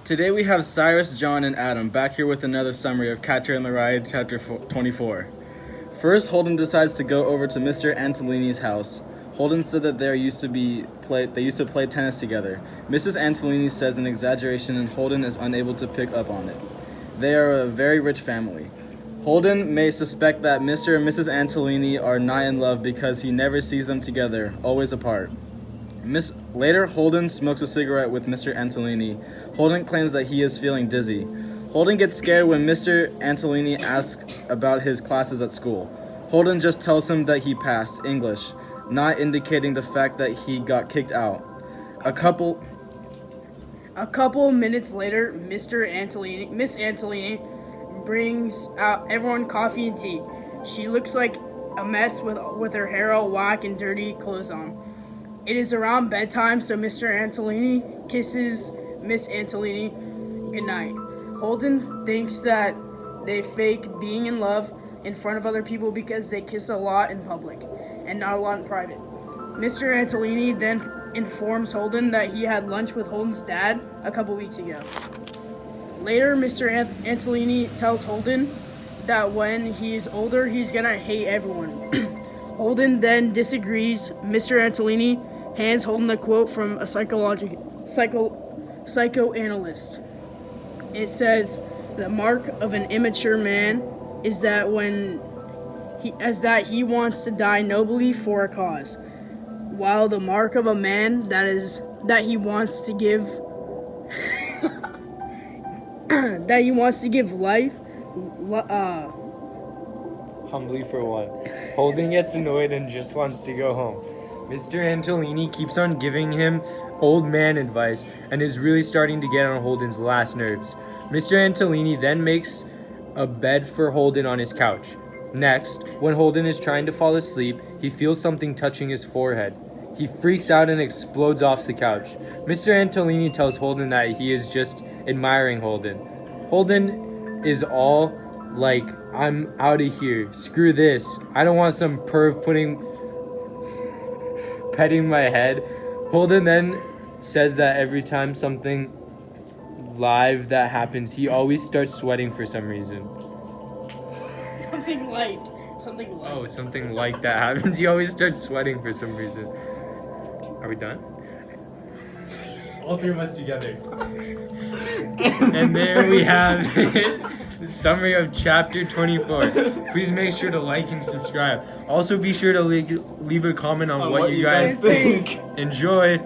Today we have Cyrus, John, and Adam back here with another summary of Catcher in the Rye, chapter 24. First, Holden decides to go over to Mr. Antolini's house. Holden said that they used to play tennis together. Mrs. Antolini says an exaggeration and Holden is unable to pick up on it. They are a very rich family. Holden may suspect that Mr. and Mrs. Antolini are not in love because he never sees them together, always apart. Later, Holden smokes a cigarette with Mr. Antolini. Holden claims that he is feeling dizzy. Holden gets scared when Mr. Antolini asks about his classes at school. Holden just tells him that he passed English, not indicating the fact that he got kicked out. A couple minutes later, Miss Antolini brings out everyone coffee and tea. She looks like a mess with her hair all whack and dirty clothes on. It is around bedtime, so Mr. Antolini kisses Miss Antolini goodnight. Holden thinks that they fake being in love in front of other people because they kiss a lot in public and not a lot in private. Mr. Antolini then informs Holden that he had lunch with Holden's dad a couple weeks ago. Later, Mr. Antolini tells Holden that when he is older, he's gonna hate everyone. Holden then disagrees. Mr. Antolini hands Holden a quote from a psychoanalyst. It says, "The mark of an immature man is that he wants to die nobly for a cause, while the mark of a man that he wants to give life Humbly for what? Holden gets annoyed and just wants to go home. Mr. Antolini keeps on giving him old man advice and is really starting to get on Holden's last nerves. Mr. Antolini then makes a bed for Holden on his couch. Next, when Holden is trying to fall asleep, he feels something touching his forehead. He freaks out and explodes off the couch. Mr. Antolini tells Holden that he is just admiring Holden. Holden is all like, "I'm out of here. Screw this. I don't want some perv petting my head." Holden then says that every time something live that happens, he always starts sweating for some reason. something like. Oh, something like that happens. He always starts sweating for some reason. Are we done? All three of us together. And there we have it. The summary of chapter 24. Please make sure to like and subscribe. Also be sure to leave a comment on what you guys think. Enjoy.